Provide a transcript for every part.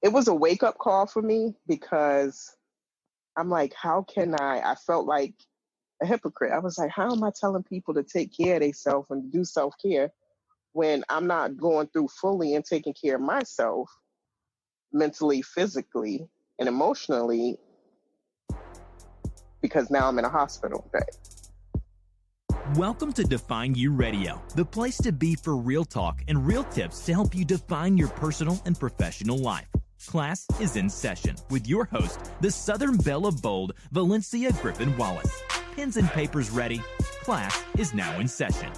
it was a wake up call for me because I'm like, how can I felt like a hypocrite. I was like, how am I telling people to take care of themselves and do self care when I'm not going through fully and taking care of myself mentally, physically, and emotionally because now I'm in a hospital bed. Welcome to Define You Radio, the place to be for real talk and real tips to help you define your personal and professional life. Class is in session with your host, the Southern Belle of Bold, Valencia Griffin Wallace. Pens and papers ready. Class is now in session.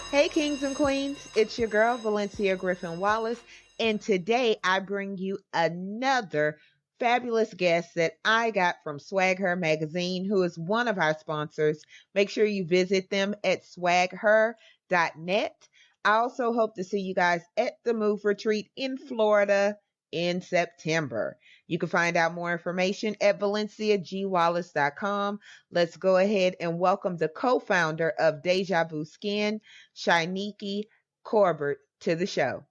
Hey, kings and queens, it's your girl, Valencia Griffin Wallace, and today I bring you another fabulous guest that I got from Swag Her Magazine, who is one of our sponsors. Make sure you visit them at swagher.net. I also hope to see you guys at the Move Retreat in Florida in September. You can find out more information at valenciagwallace.com. Let's go ahead and welcome the co-founder of DéJa Vu Skin, Chernika Corbett, to the show.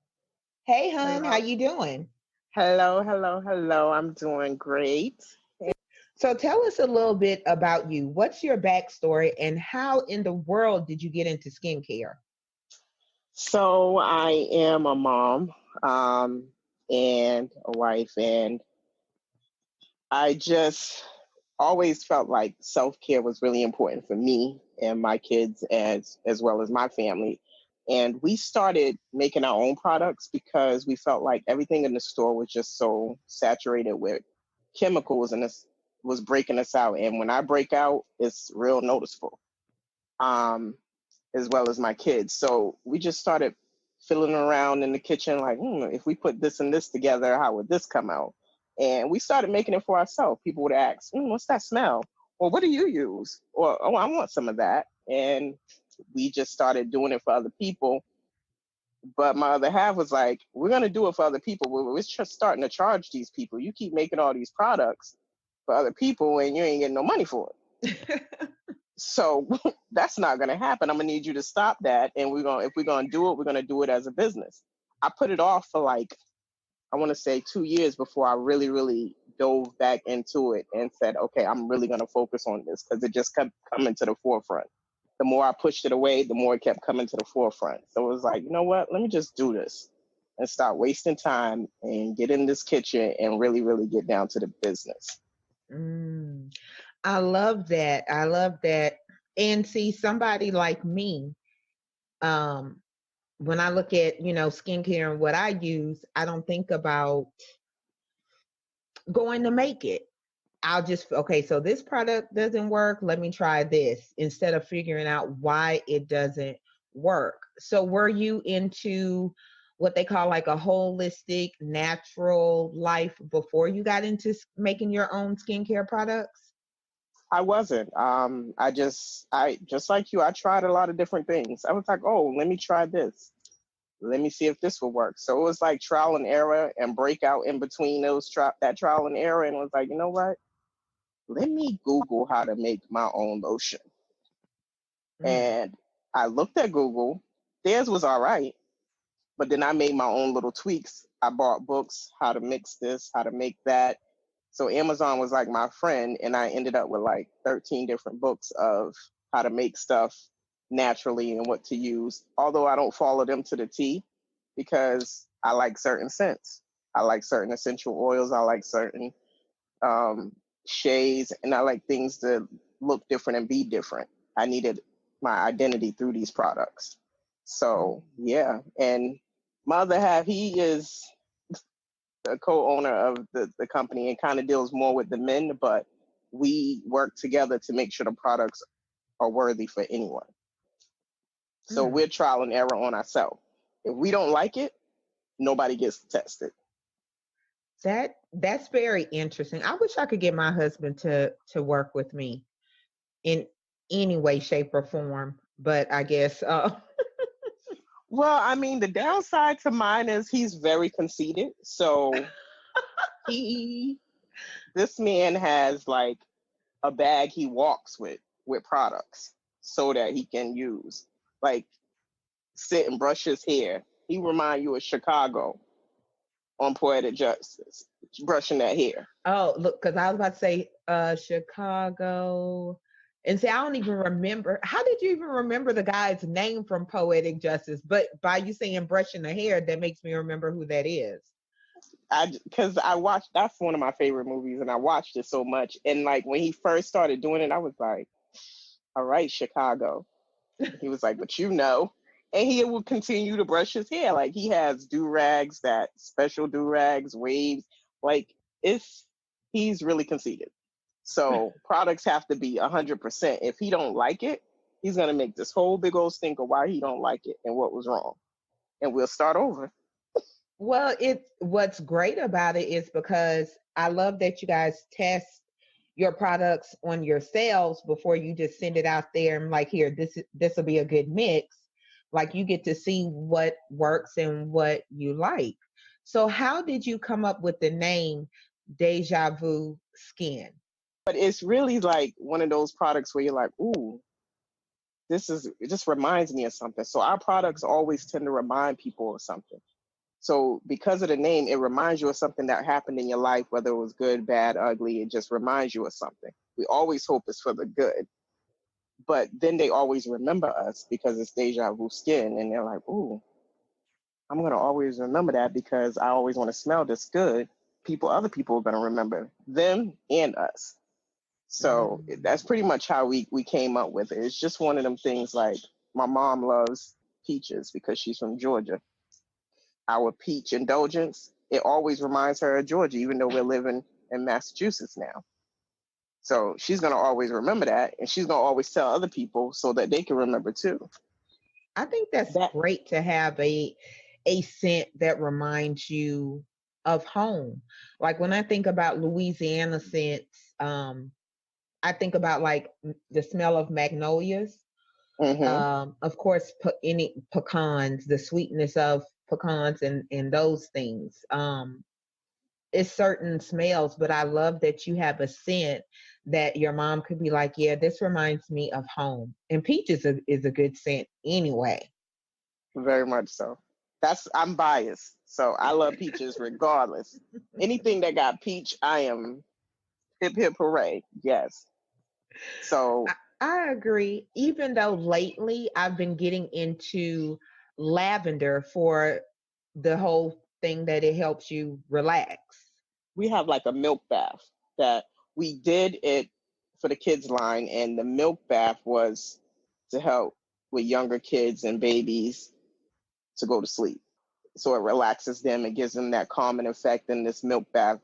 Hey, hon, how you doing? Hello. I'm doing great. So tell us a little bit about you. What's your backstory and how in the world did you get into skincare? So I am a mom and a wife, and I just always felt like self-care was really important for me and my kids as well as my family. And we started making our own products because we felt like everything in the store was just so saturated with chemicals and this was breaking us out. And when I break out, it's real noticeable, as well as my kids. So we just started fiddling around in the kitchen like, if we put this and this together, how would this come out? And we started making it for ourselves. People would ask, what's that smell? Or what do you use? Or, oh, I want some of that. And we just started doing it for other people. But my other half was like, we're going to do it for other people. We're just starting to charge these people. You keep making all these products for other people and you ain't getting no money for it. So that's not going to happen. I'm going to need you to stop that. And if we're going to do it, we're going to do it as a business. I put it off for I want to say 2 years before I really, really dove back into it and said, okay, I'm really going to focus on this because it just kept coming to the forefront. The more I pushed it away, the more it kept coming to the forefront. So it was like, you know what? Let me just do this and stop wasting time and get in this kitchen and really, really get down to the business. I love that. I love that. And see, somebody like me, when I look at, skincare and what I use, I don't think about going to make it. I'll just, okay, so this product doesn't work. Let me try this instead of figuring out why it doesn't work. So were you into what they call like a holistic, natural life before you got into making your own skincare products? I wasn't. I just like you, I tried a lot of different things. I was like, oh, let me try this. Let me see if this will work. So it was like trial and error and breakout in between that trial and error. And it was like, you know what? Let me Google how to make my own lotion. And I looked at Google. Theirs was all right. But then I made my own little tweaks. I bought books, how to mix this, how to make that. So Amazon was like my friend. And I ended up with like 13 different books of how to make stuff naturally and what to use. Although I don't follow them to the T because I like certain scents. I like certain essential oils. I like certain shades, and I like things to look different and be different. I needed my identity through these products. So yeah, and my other half, he is the co-owner of the company and kind of deals more with the men, but we work together to make sure the products are worthy for anyone. So we're trial and error on ourselves. If we don't like it, nobody gets to test it. That's very interesting. I wish I could get my husband to work with me in any way, shape, or form, but I guess Well, I mean, the downside to mine is he's very conceited. So this man has like a bag he walks with products so that he can use. Like sit and brush his hair. He remind you of Chicago on Poetic Justice, brushing that hair. Oh, look, because I was about to say Chicago. And see, I don't even remember. How did you even remember the guy's name from Poetic Justice? But by you saying brushing the hair, that makes me remember who that is. Because I watched, that's one of my favorite movies, and I watched it so much. And like when he first started doing it, I was like, all right, Chicago. He was like, but and he would continue to brush his hair. Like he has do-rags, that special do-rags, waves. Like he's really conceited. So products have to be 100%. If he don't like it, he's going to make this whole big old stink of why he don't like it and what was wrong. And we'll start over. Well, what's great about it is because I love that you guys test your products on yourselves before you just send it out there and like, here, this will be a good mix. Like you get to see what works and what you like. So how did you come up with the name DéJa Vu Skin? But it's really like one of those products where you're like, ooh, it just reminds me of something. So our products always tend to remind people of something. So because of the name, it reminds you of something that happened in your life, whether it was good, bad, ugly. It just reminds you of something. We always hope it's for the good. But then they always remember us because it's DéJa Vu Skin. And they're like, ooh, I'm going to always remember that because I always want to smell this good. Other people are going to remember them and us. So that's pretty much how we came up with it. It's just one of them things like my mom loves peaches because she's from Georgia. Our peach indulgence, it always reminds her of Georgia, even though we're living in Massachusetts now. So she's going to always remember that, and she's going to always tell other people so that they can remember too. I think that's great to have a scent that reminds you of home. Like when I think about Louisiana scents, I think about like the smell of magnolias. Of course, any pecans, the sweetness of pecans and those things. It's certain smells, but I love that you have a scent that your mom could be like, yeah, this reminds me of home. And peach is a good scent anyway. Very much so. I'm biased, so I love peaches regardless. Anything that got peach, I am hip hip hooray. Yes. So I agree. Even though lately I've been getting into lavender for the whole thing that it helps you relax. We have like a milk bath that we did it for the kids line, and the milk bath was to help with younger kids and babies to go to sleep. So it relaxes them. It gives them that calming effect in this milk bath.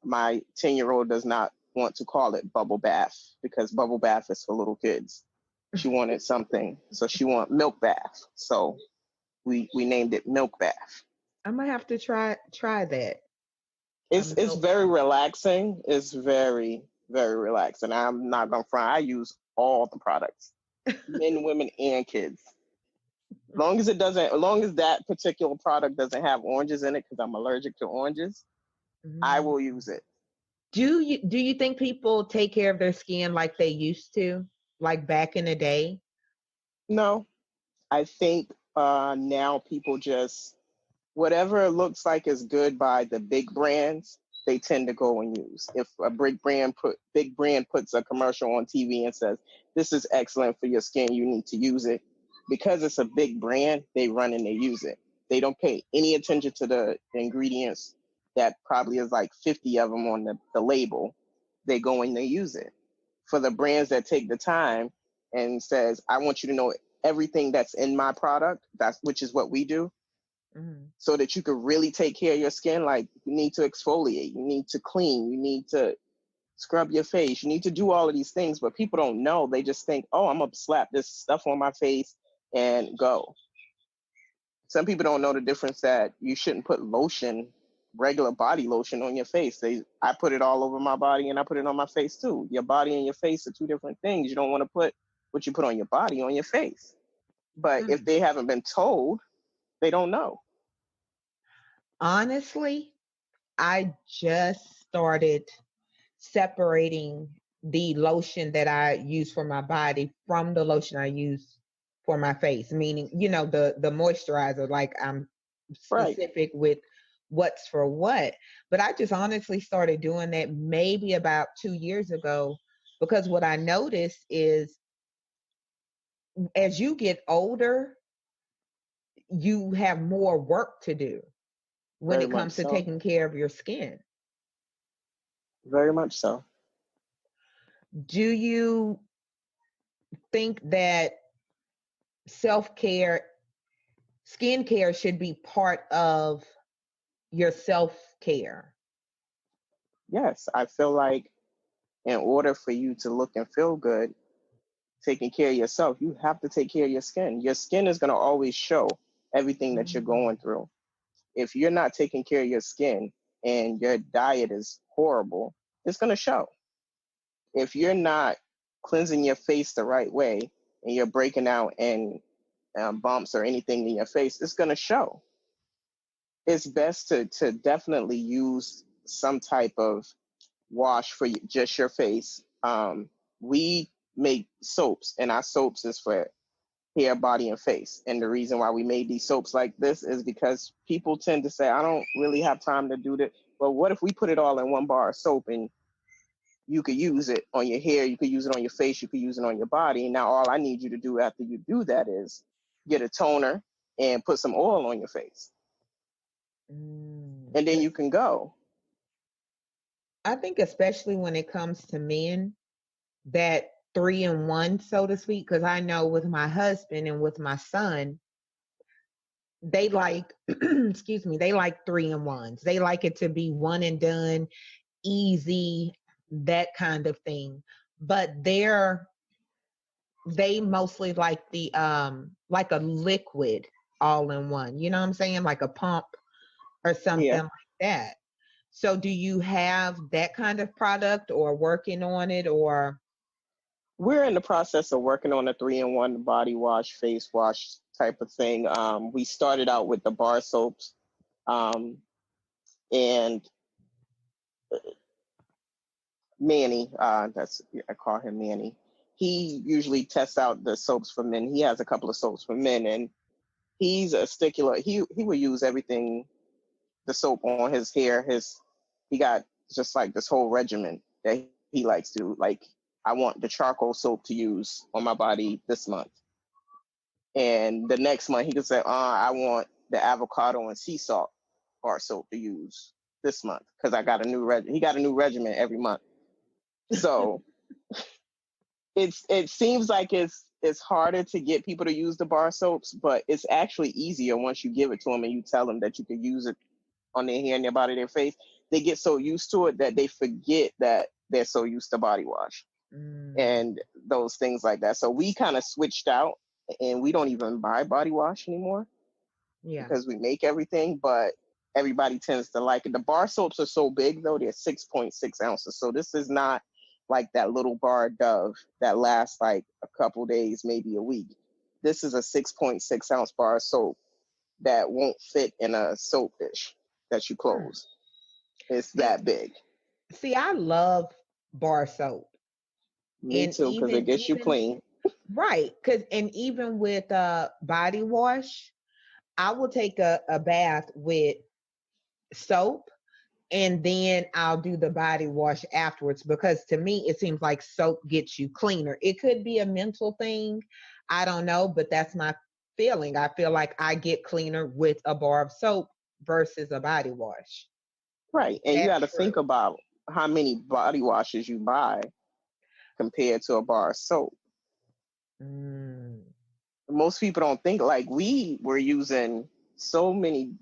My 10-year-old does not want to call it bubble bath because bubble bath is for little kids. She wanted something. So she wanted milk bath. So we named it milk bath. I might have to try that. It's very relaxing. It's very, very relaxing. I'm not gonna front. I use all the products, men, women, and kids. As long as that particular product doesn't have oranges in it, because I'm allergic to oranges, I will use it. Do you think people take care of their skin like they used to, like back in the day? No, I think now people just whatever looks like is good by the big brands, they tend to go and use. If a big brand puts a commercial on TV and says, this is excellent for your skin, you need to use it. Because it's a big brand, they run and they use it. They don't pay any attention to the ingredients that probably is like 50 of them on the label. They go and they use it. For the brands that take the time and says, I want you to know everything that's in my product, which is what we do, so that you could really take care of your skin. Like you need to exfoliate, you need to clean, you need to scrub your face, you need to do all of these things, but people don't know. They just think, oh, I'm gonna slap this stuff on my face and go. Some people don't know the difference that you shouldn't put lotion, regular body lotion on your face. I put it all over my body and I put it on my face too. Your body and your face are two different things. You don't want to put what you put on your body on your face. But if they haven't been told, they don't know. Honestly, I just started separating the lotion that I use for my body from the lotion I use for my face, meaning, the moisturizer, like I'm Right. specific with what's for what. But I just honestly started doing that maybe about 2 years ago, because what I noticed is as you get older, you have more work to do when Very it much comes to so. taking care of your skin. Very much so. Do you think that self-care, skincare should be part of your self-care? Yes, I feel like in order for you to look and feel good, taking care of yourself, you have to take care of your skin. Your skin is going to always show everything that you're Mm. going through. If you're not taking care of your skin and your diet is horrible, it's going to show. If you're not cleansing your face the right way and you're breaking out in bumps or anything in your face, it's going to show. It's best to definitely use some type of wash for just your face. We make soaps, and our soaps is for hair, body, and face. And the reason why we made these soaps like this is because people tend to say, I don't really have time to do that. But what if we put it all in one bar of soap, and you could use it on your hair, you could use it on your face, you could use it on your body. Now, all I need you to do after you do that is get a toner and put some oil on your face. And then you can go. I think especially when it comes to men, that 3-in-1, so to speak, because I know with my husband and with my son, they like, excuse me, they like 3-in-1s. They like it to be one and done, easy, that kind of thing. But they mostly like the like a liquid all in one. You know what I'm saying? Like a pump or something Yeah. like that. So do you have that kind of product or working on it, or? We're in the process of working on a 3-in-1 body wash, face wash type of thing. We started out with the bar soaps, and Manny, I call him Manny. He usually tests out the soaps for men. He has a couple of soaps for men, and he's a stickler. He will use everything, the soap on his hair. He got just like this whole regimen that he likes to like. I want the charcoal soap to use on my body this month. And the next month he could say, I want the avocado and sea salt bar soap to use this month because I got a new he got a new regimen every month. So it seems like it's harder to get people to use the bar soaps, but it's actually easier once you give it to them and you tell them that you can use it on their hair and their body, their face. They get so used to it that they forget that they're so used to body wash and those things like that. So we kind of switched out and we don't even buy body wash anymore because we make everything, but everybody tends to like it. The bar soaps are so big though, they're 6.6 ounces. So this is not like that little bar of Dove that lasts like a couple days, maybe a week. This is a 6.6 ounce bar of soap that won't fit in a soap dish that you close. It's that big. See, I love bar soap. Me And too, because it gets you clean. Right, and even with body wash, I will take a bath with soap and then I'll do the body wash afterwards, because to me it seems like soap gets you cleaner. It could be a mental thing, I don't know, but that's my feeling. I feel like I get cleaner with a bar of soap versus a body wash. Right, and you got to That's think true. about how many body washes you buy compared to a bar of soap. Mm. Most people don't think like we were using so many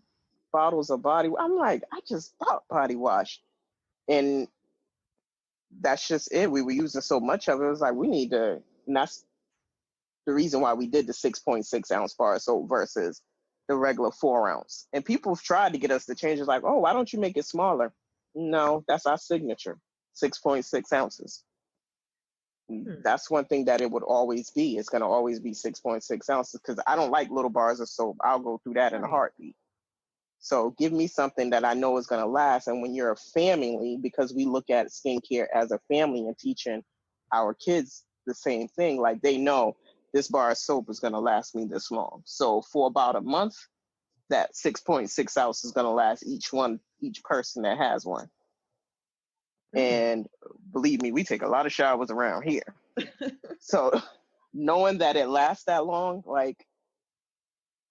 bottles of body. I'm like, I just bought body wash, and that's just it. We were using so much of it. It was like we need to. And that's the reason why we did the 6.6 ounce bar of soap versus the regular 4 ounce. And people have tried to get us to change. It's like, oh, why don't you make it smaller? No, that's our signature, 6.6 ounces. That's one thing that it would always be. It's going to always be 6.6 ounces because I don't like little bars of soap. I'll go through that in a Right. heartbeat. So give me something that I know is going to last. And when you're a family, because we look at skincare as a family and teaching our kids the same thing, like they know this bar of soap is going to last me this long. So for about a month, that 6.6 ounces is going to last each person that has one. And believe me, we take a lot of showers around here. So knowing that it lasts that long, like,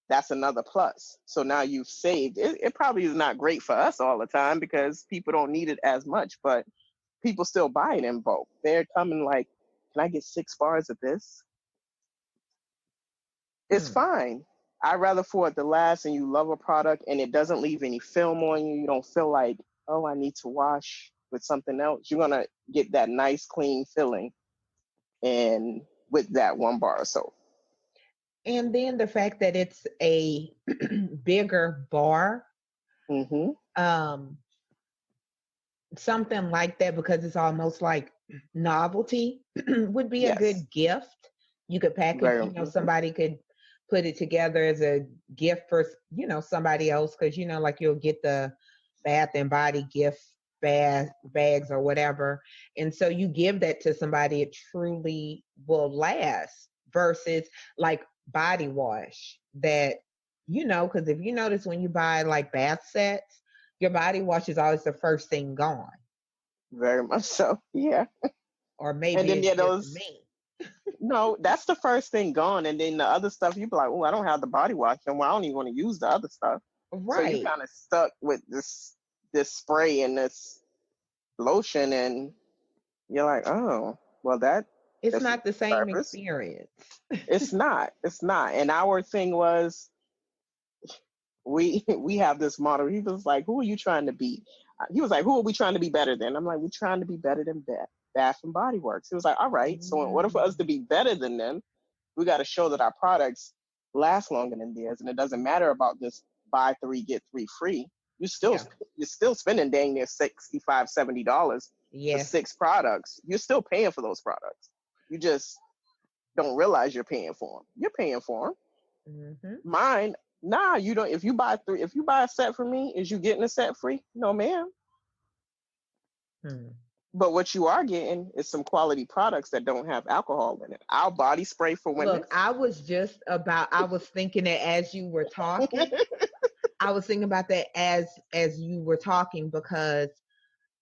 that's another plus. So now you've saved. It probably is not great for us all the time because people don't need it as much, but people still buy it in bulk. They're coming like, can I get 6 bars of this? It's fine. I'd rather for it to last and you love a product and it doesn't leave any film on you. You don't feel like, oh, I need to wash with something else. You're going to get that nice, clean feeling and with that 1 bar of soap. And then the fact that it's a bigger bar, something like that, because it's almost like novelty, would be a good gift. You could package, somebody could put it together as a gift for, somebody else, because, like you'll get the Bath and Body gift bags or whatever. And so you give that to somebody, it truly will last versus like body wash that, because if you notice when you buy like bath sets, your body wash is always the first thing gone. Very much so, yeah. Or maybe and then it's just me. No, that's the first thing gone. And then the other stuff, you be like, oh, I don't have the body wash, and I don't even want to use the other stuff. Right. So you kind of stuck with this spray and this lotion, and you're like, oh, well, it's not the same experience. It's not. And our thing was, we have this model. He was like, who are you trying to be? He was like, who are we trying to be better than? I'm like, we're trying to be better than Bath and Body Works. He was like, all right. So in order for us to be better than them, we got to show that our products last longer than theirs. And it doesn't matter about this buy 3, get 3 free. You're still spending dang near $65, $70 for 6 products. You're still paying for those products. You just don't realize you're paying for them. You're paying for them. Mine, nah, you don't. If you buy a set for me, is you getting a set free? No, ma'am. But what you are getting is some quality products that don't have alcohol in it. Our body spray for women. Look, I was thinking that as you were talking. I was thinking about that as you were talking, because,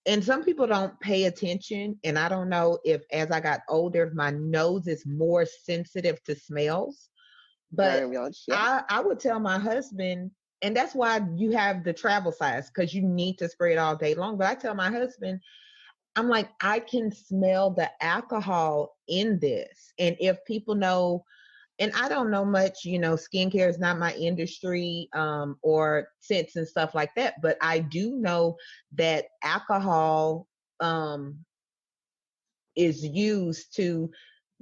and some people don't pay attention, and I don't know if as I got older, my nose is more sensitive to smells. But I would tell my husband, and that's why you have the travel size, because you need to spray it all day long. But I tell my husband, I'm like, I can smell the alcohol in this. And if people know, and I don't know much, skincare is not my industry, or scents and stuff like that. But I do know that alcohol is used to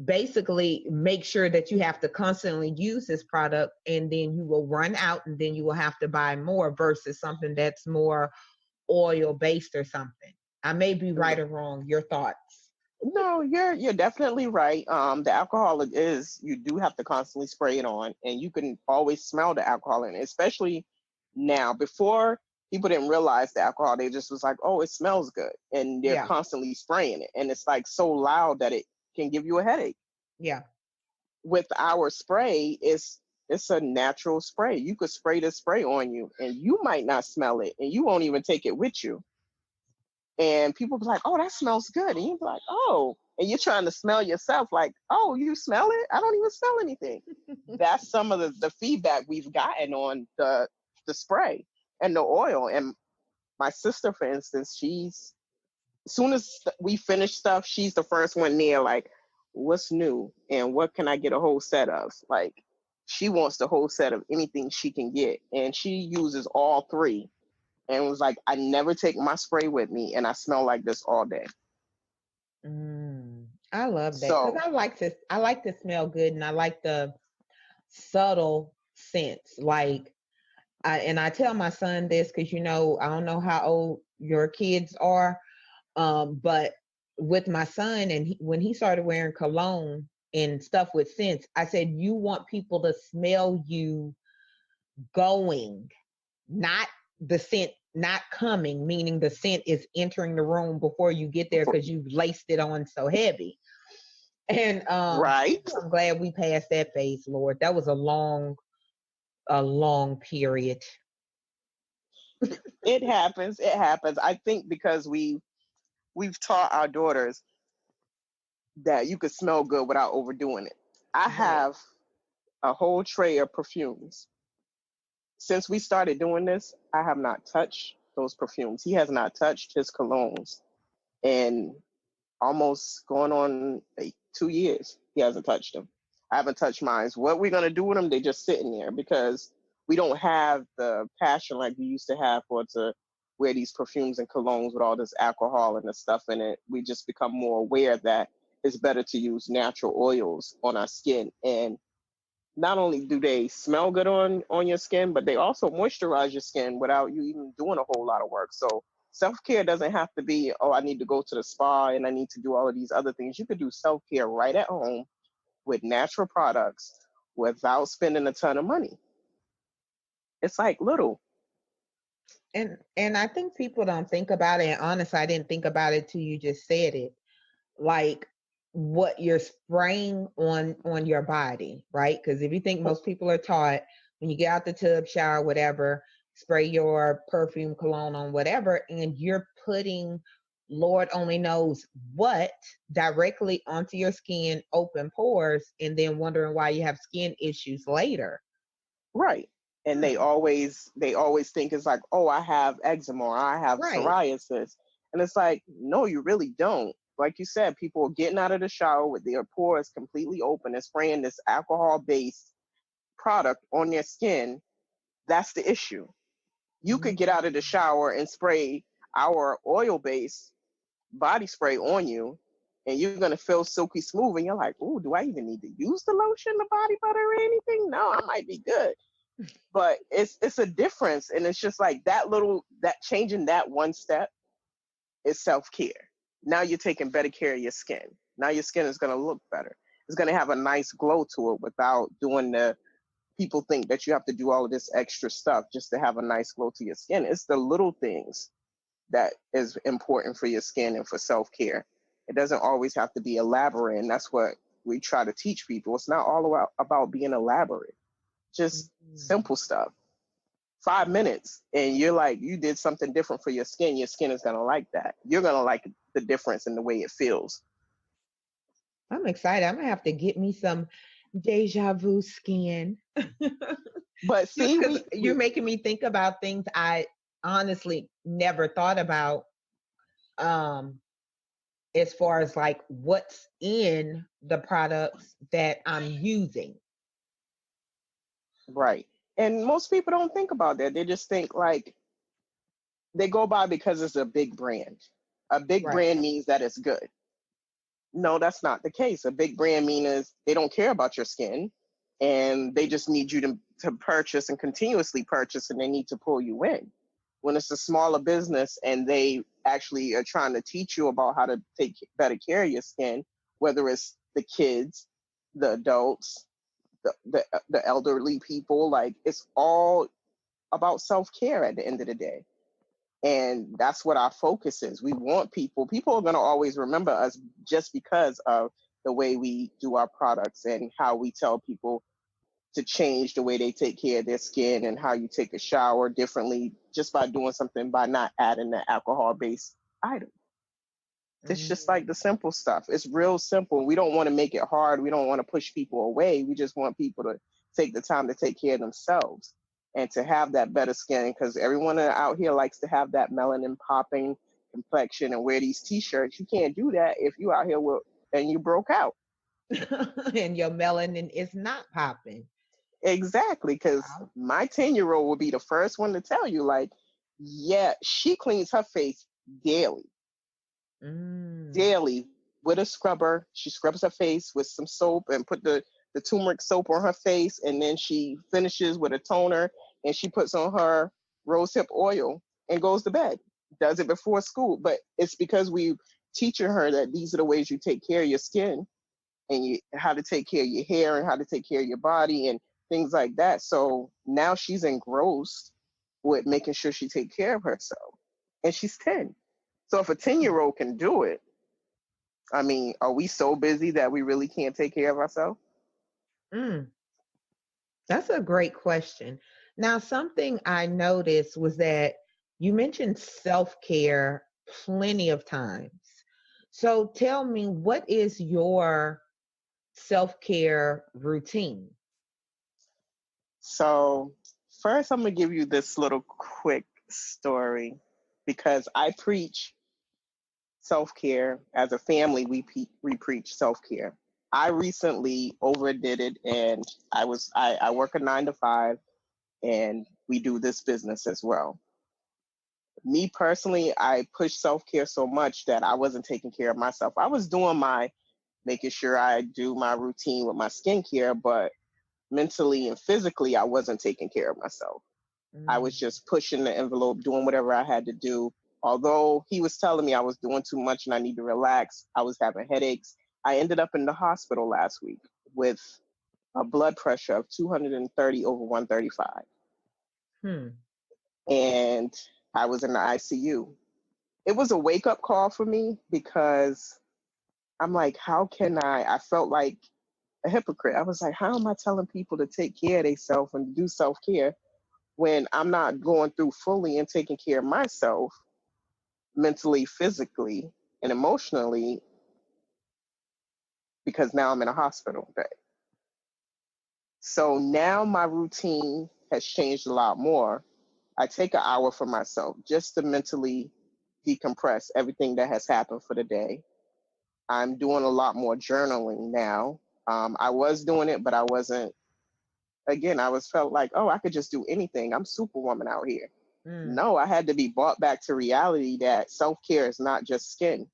basically make sure that you have to constantly use this product, and then you will run out, and then you will have to buy more versus something that's more oil based or something. I may be right or wrong. Your thoughts? No, you're definitely right. The alcohol you do have to constantly spray it on, and you can always smell the alcohol in it, especially now. Before, people didn't realize the alcohol. They just was like, oh, it smells good. And they're constantly spraying it. And it's like so loud that it can give you a headache. Yeah. With our spray, it's a natural spray. You could spray this spray on you and you might not smell it, and you won't even take it with you. And people be like, oh, that smells good. And you be like, oh, and you're trying to smell yourself like, oh, you smell it? I don't even smell anything. That's some of the feedback we've gotten on the spray and the oil. And my sister, for instance, as soon as we finish stuff, she's the first one there, like, what's new and what can I get a whole set of? Like, she wants the whole set of anything she can get. And she uses all 3. And was like, I never take my spray with me, and I smell like this all day. I love that, because I like to smell good, and I like the subtle scents. Like, I tell my son this because I don't know how old your kids are, but with my son, and when he started wearing cologne and stuff with scents, I said, you want people to smell you going, not the scent not coming, meaning the scent is entering the room before you get there because you've laced it on so heavy. And Right. I'm glad we passed that phase, Lord. That was a long period. It happens. It happens. I think because we've taught our daughters that you could smell good without overdoing it. I Right. have a whole tray of perfumes. Since we started doing this, I have not touched those perfumes. He has not touched his colognes in almost going on 2 years. He hasn't touched them. I haven't touched mine. What we're gonna do with them? They just sitting there because we don't have the passion like we used to have for to wear these perfumes and colognes with all this alcohol and the stuff in it. We just become more aware that it's better to use natural oils on our skin. And not only do they smell good on your skin, but they also moisturize your skin without you even doing a whole lot of work. So self-care doesn't have to be, oh, I need to go to the spa and I need to do all of these other things. You could do self-care right at home with natural products without spending a ton of money. It's like little. And I think people don't think about it. And honestly, I didn't think about it till you just said it. Like what you're spraying on your body, right? Because if you think most people are taught when you get out the tub, shower, whatever, spray your perfume, cologne on whatever, and you're putting Lord only knows what directly onto your skin, open pores, and then wondering why you have skin issues later. Right. And they always think it's like, oh, I have eczema or I have Right. psoriasis. And it's like, no, you really don't. Like you said, people are getting out of the shower with their pores completely open and spraying this alcohol based product on their skin. That's the issue. You could get out of the shower and spray our oil based body spray on you, and you're gonna feel silky smooth. And you're like, "Ooh, do I even need to use the lotion, the body butter, or anything? No, I might be good." But it's a difference, and it's just like that changing that one step is self care. Now you're taking better care of your skin. Now your skin is gonna look better. It's gonna have a nice glow to it without doing the people think that you have to do all of this extra stuff just to have a nice glow to your skin. It's the little things that is important for your skin and for self-care. It doesn't always have to be elaborate, and that's what we try to teach people. It's not all about being elaborate. Just simple stuff. 5 minutes, and you're like, you did something different for your skin. Your skin is gonna like that. You're gonna like the difference in the way it feels. I'm excited. I'm gonna have to get me some DéJa Vu Skin. But Just see, because you're making me think about things I honestly never thought about. Um, as far as like what's in the products that I'm using. right. And most people don't think about that. They just think like they go by because it's a big brand. A big Right. brand means that it's good. No, that's not the case. A big brand means they don't care about your skin and they just need you to purchase and continuously purchase, and they need to pull you in. When it's a smaller business and they actually are trying to teach you about how to take better care of your skin, whether it's the kids, the adults, the elderly people, like it's all about self-care at the end of the day. And that's what our focus is. We want people are going to always remember us just because of the way we do our products and how we tell people to change the way they take care of their skin and how you take a shower differently just by doing something, by not adding the alcohol based item. It's just like the simple stuff. It's real simple. We don't want to make it hard. We don't want to push people away. We just want people to take the time to take care of themselves and to have that better skin, because everyone out here likes to have that melanin popping complexion and wear these t-shirts. You can't do that if you out here and you broke out. And your melanin is not popping. Exactly, because my 10-year-old will be the first one to tell you, like, yeah, she cleans her face daily. Daily with a scrubber. She scrubs her face with some soap and put the turmeric soap on her face, and then she finishes with a toner and she puts on her rosehip oil and goes to bed. Does it before school, but it's because we teaching her that these are the ways you take care of your skin and how to take care of your hair and how to take care of your body and things like that. So now she's engrossed with making sure she take care of herself, and she's 10. So if a 10-year-old can do it, I mean, are we so busy that we really can't take care of ourselves? Mm, that's a great question. Now, something I noticed was that you mentioned self care plenty of times. So tell me, what is your self care routine? So, first, I'm going to give you this little quick story because I preach self care. As a family, we preach self care. I recently overdid it, and I work a 9 to 5, and we do this business as well. Me personally, I push self care so much that I wasn't taking care of myself. I was doing my making sure I do my routine with my skincare, but mentally and physically, I wasn't taking care of myself. I was Mm, just pushing the envelope, doing whatever I had to do. Although he was telling me I was doing too much and I need to relax, I was having headaches. I ended up in the hospital last week with a blood pressure of 230 over 135. hmm. And I was in the ICU. It was a wake up call for me because I'm like, how can I felt like a hypocrite. I was like, how am I telling people to take care of themselves and do self care when I'm not going through fully and taking care of myself mentally, physically, and emotionally because now I'm in a hospital bed. So now my routine has changed a lot more. I take an hour for myself just to mentally decompress everything that has happened for the day. I'm doing a lot more journaling now. I was doing it, but I wasn't. Again, I was felt like, oh, I could just do anything. I'm Superwoman out here. Mm, No, I had to be brought back to reality that self care is not just skin.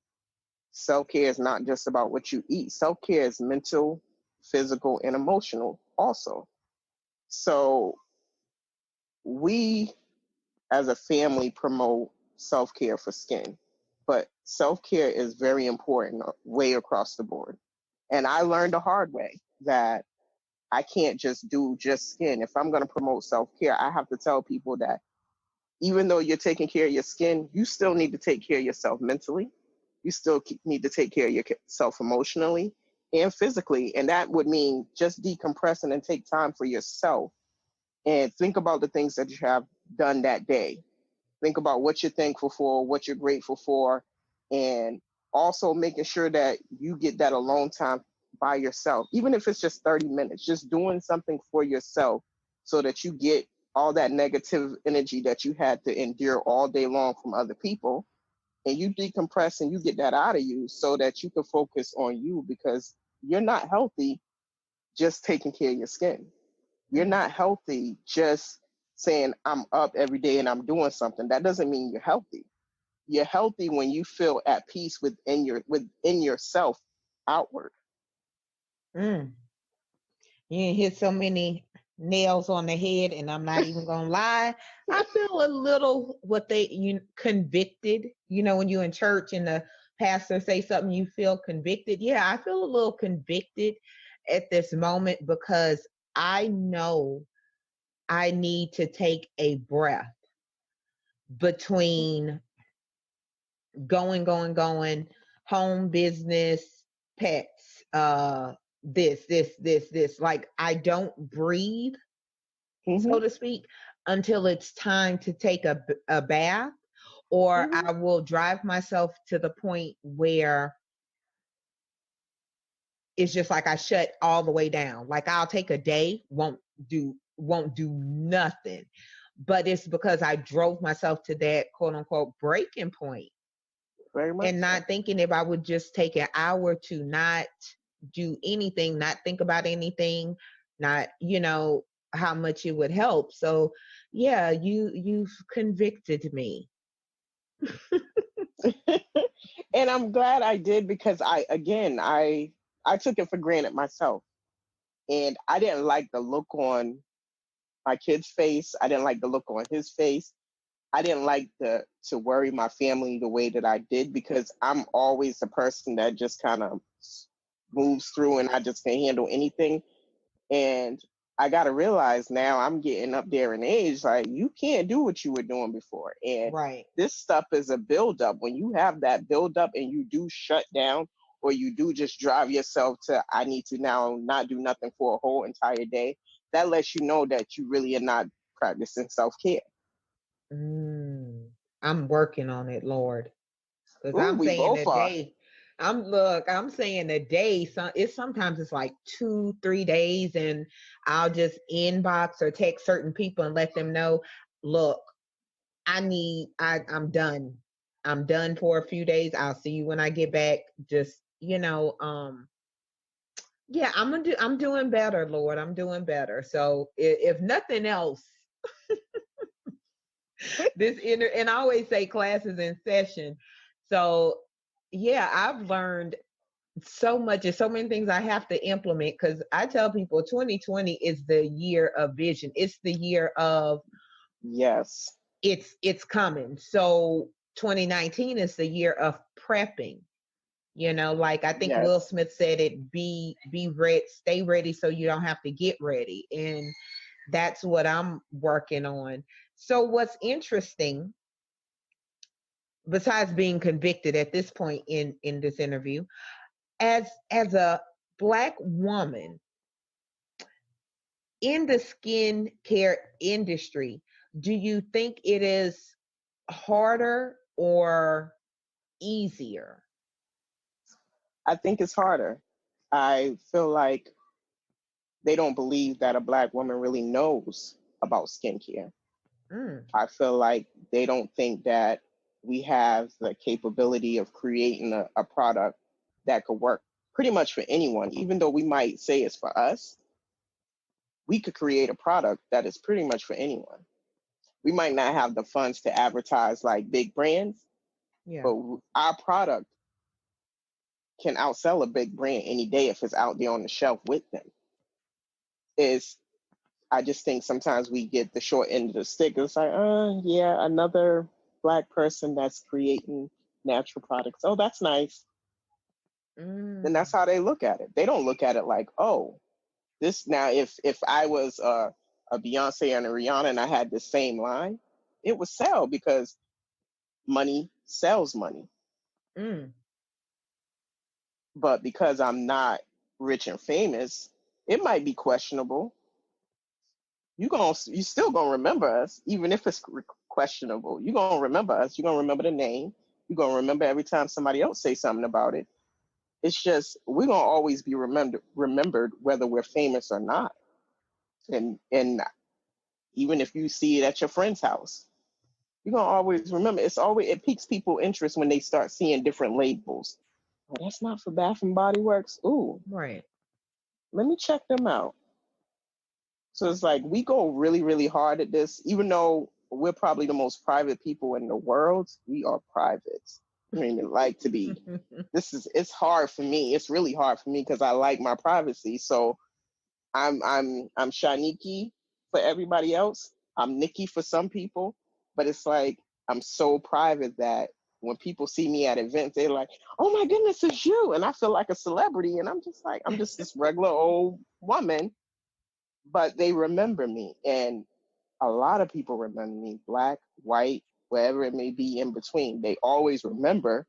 Self care is not just about what you eat. Self care is mental, physical, and emotional also. So we as a family promote self care for skin, but self care is very important way across the board. And I learned the hard way that I can't just do just skin. If I'm going to promote self care, I have to tell people that even though you're taking care of your skin, you still need to take care of yourself mentally. You still need to take care of yourself emotionally and physically. And that would mean just decompressing and take time for yourself and think about the things that you have done that day. Think about what you're thankful for, what you're grateful for, and also making sure that you get that alone time by yourself, even if it's just 30 minutes, just doing something for yourself so that you get all that negative energy that you had to endure all day long from other people. And you decompress and you get that out of you so that you can focus on you because you're not healthy just taking care of your skin. You're mm, not healthy just saying, I'm up every day and I'm doing something. That doesn't mean you're healthy. You're healthy when you feel at peace within yourself outward. mm. You hit so many nails on the head, and I'm not even gonna lie. I feel a little what they you convicted. You know, when you're in church and the pastor say something, you feel convicted. Yeah, I feel a little convicted at this moment because I know I need to take a breath between going, home, business, pets, this. Like I don't breathe, Hmm. so to speak, until it's time to take a bath, or Hmm. I will drive myself to the point where it's just like I shut all the way down. Like I'll take a day, won't do nothing. But it's because I drove myself to that quote unquote breaking point Very much and so. not thinking if I would just take an hour to not do anything, not think about anything, not, how much it would help. So yeah, you've convicted me. And I'm glad I did because I took it for granted myself. And I didn't like the look on my kid's face. I didn't like the look on his face. I didn't like to worry my family the way that I did because I'm always the person that just kind of moves through and I just can handle anything. And I got to realize now I'm getting up there in age, like you can't do what you were doing before. And Right. this stuff is a buildup. When you have that buildup and you do shut down or you do just drive yourself to, I need to now not do nothing for a whole entire day, that lets you know that you really are not practicing self-care. I'm working on it, Lord. Because Ooh, I'm we saying both a are. day. I'm saying a day. Sometimes it's like 2-3 days, and I'll just inbox or text certain people and let them know, look, I'm done. I'm done for a few days. I'll see you when I get back. Just, yeah, I'm doing better, Lord. I'm doing better. So if nothing else, and I always say classes in session. So yeah, I've learned so much and so many things I have to implement, because I tell people 2020 is the year of vision. It's the year of, Yes. it's coming. So 2019 is the year of prepping. Like I think Will Yes. Smith said it, be ready, stay ready so you don't have to get ready. And that's what I'm working on. So what's interesting, besides being convicted at this point in this interview, as a Black woman in the skincare industry, do you think it is harder or easier? I think it's harder. I feel like they don't believe that a Black woman really knows about skincare. Mm, I feel like they don't think that we have the capability of creating a product that could work pretty much for anyone. Even though we might say it's for us, we could create a product that is pretty much for anyone. We might not have the funds to advertise like big brands, yeah. but our product can outsell a big brand any day if it's out there on the shelf with them. Is I just think sometimes we get the short end of the stick. It's like, yeah, another Black person that's creating natural products. Oh, that's nice. Then Mm, that's how they look at it. They don't look at it like, oh, this now. If I was a Beyonce and a Rihanna and I had the same line, it would sell because money sells money. mm. But because I'm not rich and famous, it might be questionable. You still gonna remember us, even if it's questionable. You gonna remember us. You gonna remember the name. You gonna remember every time somebody else say something about it. It's just we're gonna always be remembered whether we're famous or not. And even if you see it at your friend's house, you're gonna always remember. It piques people interest when they start seeing different labels. Oh, that's not for Bath and Body Works. Ooh, Right. let me check them out. So it's like we go really, really hard at this, even though we're probably the most private people in the world. We are private. I mean, like to be. It's hard for me. It's really hard for me because I like my privacy. So I'm Shaniki for everybody else. I'm Nikki for some people, but it's like I'm so private that when people see me at events, they're like, "Oh my goodness, it's you!" And I feel like a celebrity, and I'm just like, I'm just this regular old woman, but they remember me, and a lot of people remember me, Black, white, wherever it may be in between. They always remember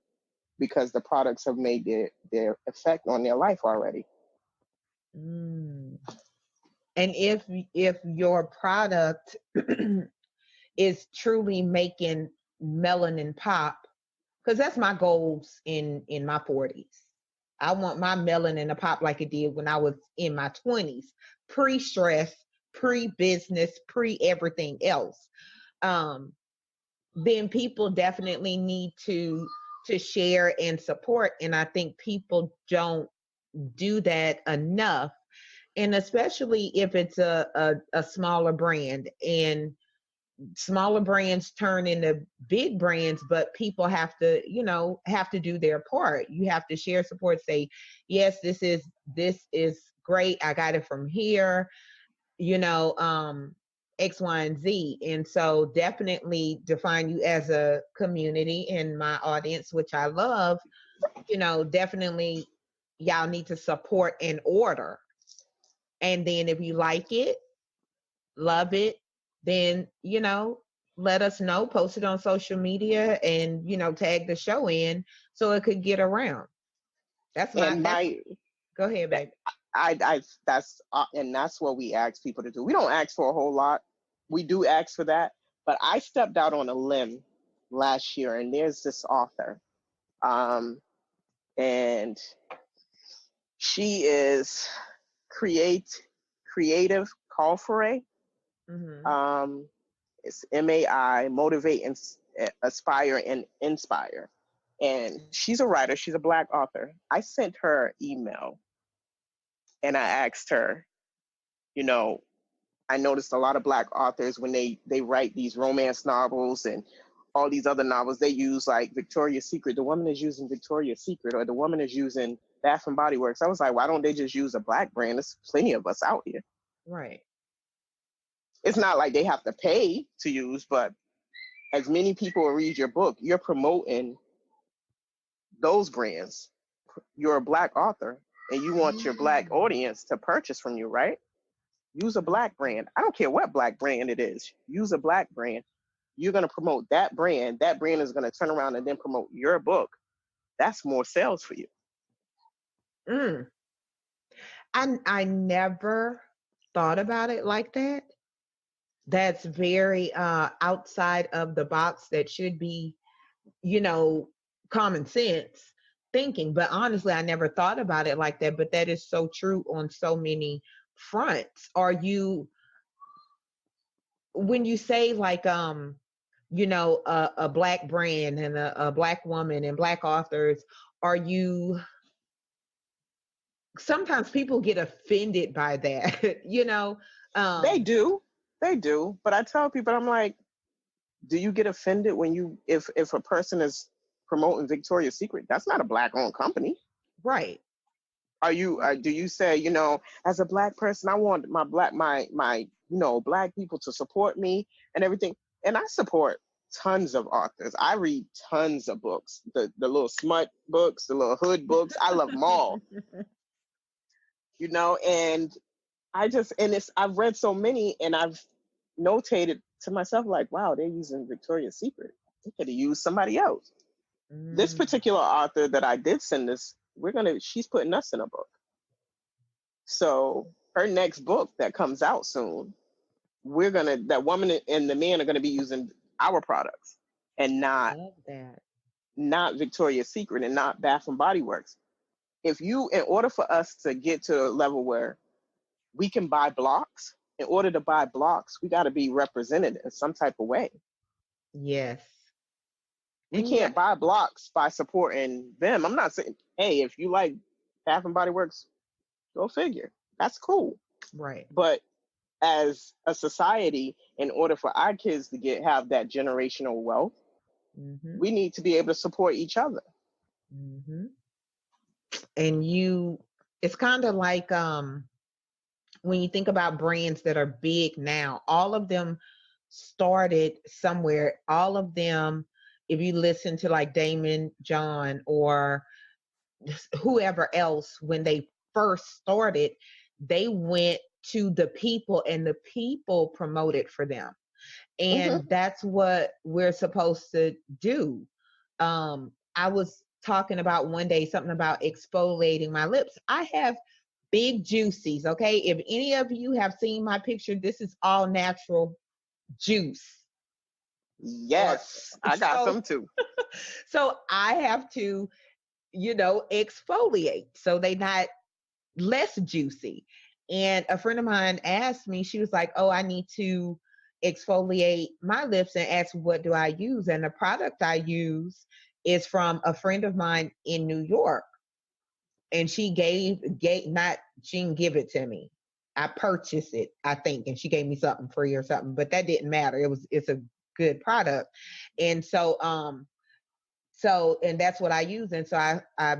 because the products have made their effect on their life already. Mm. And if your product is truly making melanin pop, because that's my goals in my 40s. I want my melanin to pop like it did when I was in my 20s, pre-stress, pre-business, pre-everything else. Um, then people definitely need to share and support, and I think people don't do that enough. And especially if it's a smaller brand, and smaller brands turn into big brands, but people have to do their part. You have to share support, say, yes, this is great, I got it from here, you know X, Y, and Z. And so definitely define you as a community in my audience, which I love. Definitely y'all need to support and order. And then if you like it, love it, then let us know, post it on social media, and tag the show in so it could get around. That's And that's my go ahead, that baby. I that's and that's what we ask people to do. We don't ask for a whole lot. We do ask for that, but I stepped out on a limb last year, and there's this author, um, and she is create creative Calfore. Mm-hmm. Um, it's MAI, motivate, aspire, and inspire. And she's a writer. She's a Black author. I sent her email and I asked her, you know, I noticed a lot of Black authors when they write these romance novels and all these other novels, they use like Victoria's Secret. The woman is using Victoria's Secret, or the woman is using Bath and Body Works. I was like, why don't they just use a Black brand? There's plenty of us out here. Right. It's not like they have to pay to use, but as many people read your book, you're promoting those brands. You're a Black author and you want your Black audience to purchase from you, right? Use a Black brand. I don't care what Black brand it is. Use a Black brand. You're going to promote that brand. That brand is going to turn around and then promote your book. That's more sales for you. Mm. I never thought about it like that. That's very outside of the box. That should be, you know, common sense thinking. But honestly, I never thought about it like that. But that is so true on so many fronts. Are you, when you say like you know, a Black brand and a Black woman and Black authors, are you, sometimes people get offended by that, you know? They Um, do. They do. But I tell people, I'm like, do you get offended when if a person is promoting Victoria's Secret? That's not a Black owned company. right. Are you do you say, as a Black person, I want my Black people to support me and everything? And I support tons of authors. I read tons of books, the little smut books, the little hood books. I love them all, and I've read so many, and I've notated to myself, like, wow, they're using Victoria's Secret. They could have used somebody else. This Mm, particular author that I did send this, she's putting us in a book. So her next book that comes out soon, that woman and the man are gonna be using our products and love that. not Victoria's Secret and not Bath and Body Works. In order for us to get to a level where we can buy blocks, in order to buy blocks, we got to be represented in some type of way. Yes. We And yeah, can't buy blocks by supporting them. I'm not saying, hey, if you like Bath and Body Works, go figure. That's cool. right. But as a society, in order for our kids to have that generational wealth, Mm-hmm. we need to be able to support each other. Mm-hmm. And it's kind of like when you think about brands that are big now, all of them started somewhere. All of them, if you listen to like Damon John or whoever else, when they first started, they went to the people and the people promoted for them. Mm-hmm. And that's what we're supposed to do. I was talking about one day something about exfoliating my lips. I have big juicies. Okay. If any of you have seen my picture, this is all natural juice. Or Yes, I got so some too. so I have to, exfoliate so they not less juicy. And a friend of mine asked me, she was like, oh, I need to exfoliate my lips, and asked, what do I use? And the product I use is from a friend of mine in New York. And she she didn't give it to me. I purchased it, I think, and she gave me something free or something, but that didn't matter. It's a good product. And and that's what I use. And so I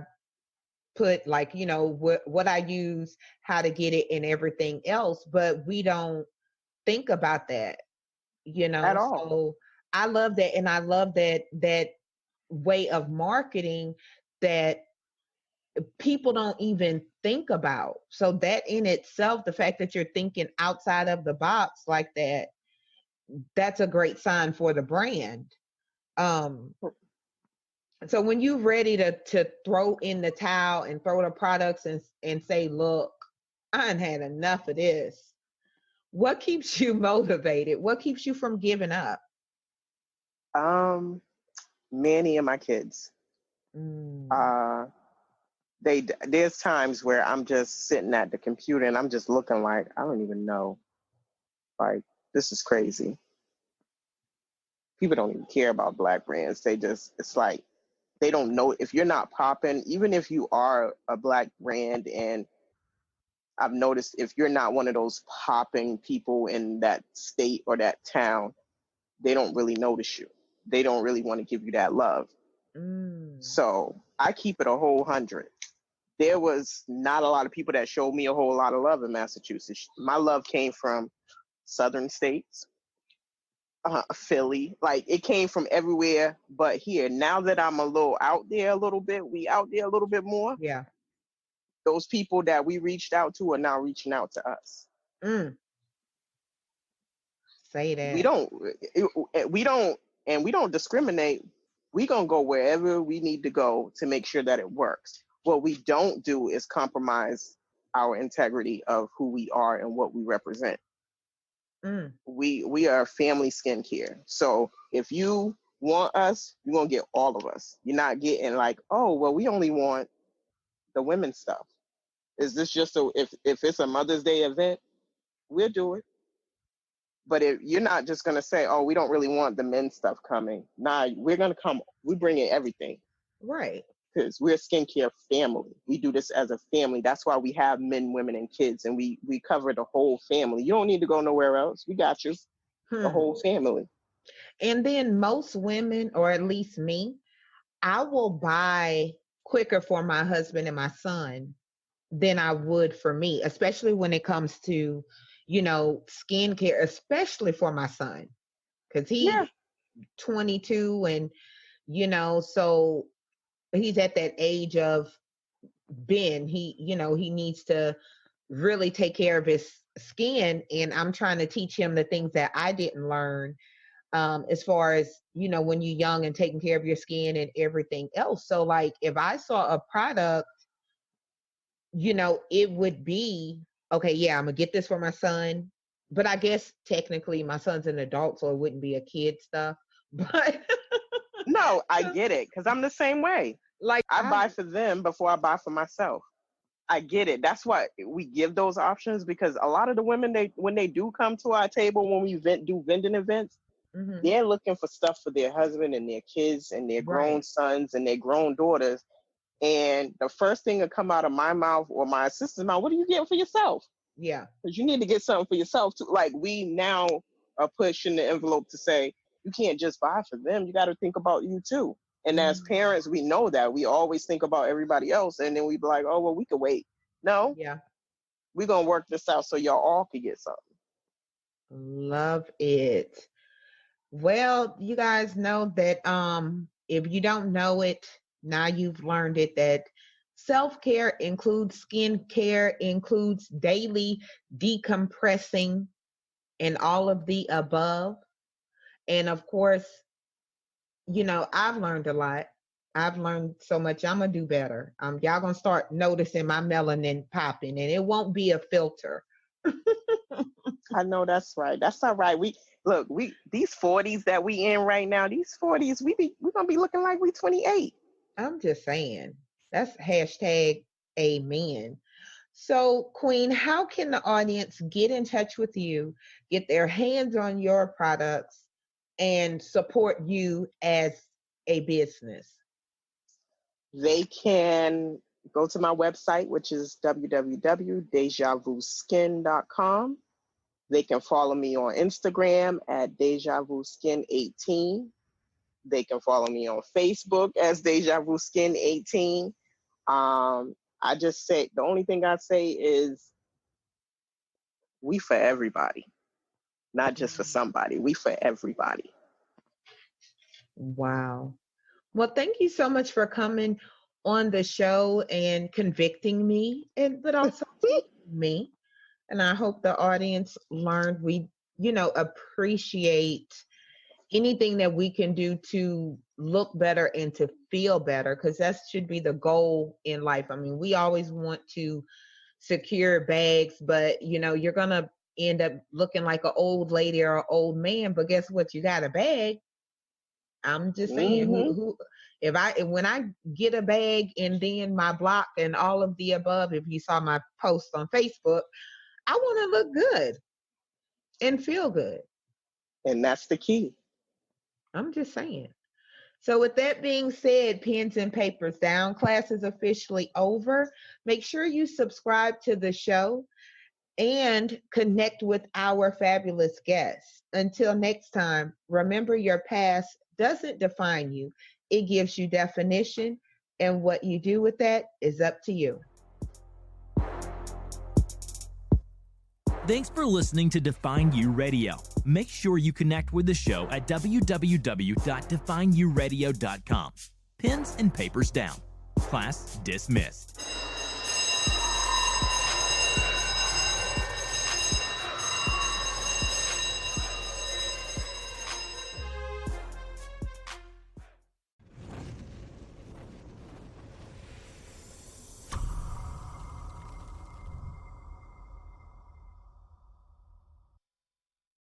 put like, what I use, how to get it and everything else, but we don't think about that, At all. so I love that. And I love that way of marketing that people don't even think about. So that in itself, the fact that you're thinking outside of the box like that, that's a great sign for the brand. um So when you're ready to throw in the towel and throw the products and say, look, I done had enough of this. What keeps you motivated? What keeps you from giving up? Um, Many of my kids. Mm, Uh, there's times where I'm just sitting at the computer and I'm just looking like I don't even know. Like, this is crazy. People don't even care about Black brands. It's like they don't know if you're not popping, even if you are a Black brand. And I've noticed if you're not one of those popping people in that state or that town, they don't really notice you. They don't really want to give you that love. mm, So I keep it a whole hundred. There was not a lot of people that showed me a whole lot of love in Massachusetts. My love came from southern states, Philly. Like, it came from everywhere but here. Now that I'm a little out there a little bit, we out there a little bit more. yeah. Those people that we reached out to are now reaching out to us. Mm, say We that. don't, we don't, and we don't discriminate. We gonna go wherever we need to go to make sure that it works. What we don't do is compromise our integrity of who we are and what we represent. Mm, We are family skincare. So if you want us, you're gonna get all of us. You're not getting like, oh well, we only want the women's stuff. Is this just so if it's a Mother's Day event, we'll do it. But if you're not just gonna say, oh, we don't really want the men's stuff coming. Nah, we're gonna come. We bring in everything right. because we're a skincare family. We do this as a family. That's why we have men, women, and kids, and we cover the whole family. You don't need to go nowhere else. We got you, the Hmm. whole family. And then most women, or at least me, I will buy quicker for my husband and my son than I would for me, especially when it comes to, skincare, especially for my son, because Yeah, he's 22 and, so he's at that age of Ben. He needs to really take care of his skin. And I'm trying to teach him the things that I didn't learn as far as when you're young and taking care of your skin and everything else. So like if I saw a product, it would be okay, yeah, I'm gonna get this for my son, but I guess technically my son's an adult, so it wouldn't be a kid stuff. But no, I get it because I'm the same way. like I I buy for them before I buy for myself. I get it. That's why we give those options because a lot of the women, they when they do come to our table when we do vending events, mhm, they're looking for stuff for their husband and their kids and their grown right, sons and their grown daughters. And the first thing that come out of my mouth or my assistant's mouth, what are you getting for yourself? yeah, Because you need to get something for yourself too. Like, we now are pushing the envelope to say you can't just buy for them. You got to think about you too. And as mm, parents, we know that we always think about everybody else, and then we be like, oh well, we could wait. No, yeah, we're gonna work this out so y'all all can get something. love it. Well, you guys know that if you don't know it, now you've learned it, that self-care includes skincare, includes daily decompressing and all of the above. And of course, I've learned a lot. I've learned so much. I'm gonna do better. Y'all gonna start noticing my melanin popping, and it won't be a filter. I know that's right. That's all right. We look, we these 40s that we in right now, these 40s, we're gonna be looking like we 28. I'm just saying. That's hashtag amen. So, Queen, how can the audience get in touch with you, get their hands on your products, and support you as a business? They can go to my website, which is www.dejavuskin.com. They can follow me on Instagram at DéJaVuSkin18. They can follow me on Facebook as DéJa Vu Skin 18. I just say the only thing I say is we for everybody, not just for somebody. We for everybody. Wow. Well, thank you so much for coming on the show and convicting me, and but also teaching me. And I hope the audience learned we, appreciate anything that we can do to look better and to feel better, because that should be the goal in life. I mean, we always want to secure bags, but you're gonna end up looking like an old lady or an old man. But guess what? You got a bag. I'm just saying, who when I get a bag and then my block and all of the above, if you saw my post on Facebook, I want to look good and feel good. And that's the key. I'm just saying. So with that being said, pens and papers down, class is officially over. Make sure you subscribe to the show and connect with our fabulous guests. Until next time, remember, your past doesn't define you. It gives you definition, and what you do with that is up to you. Thanks for listening to Define You Radio. Make sure you connect with the show at www.defineyouradio.com. Pens and papers down. Class dismissed.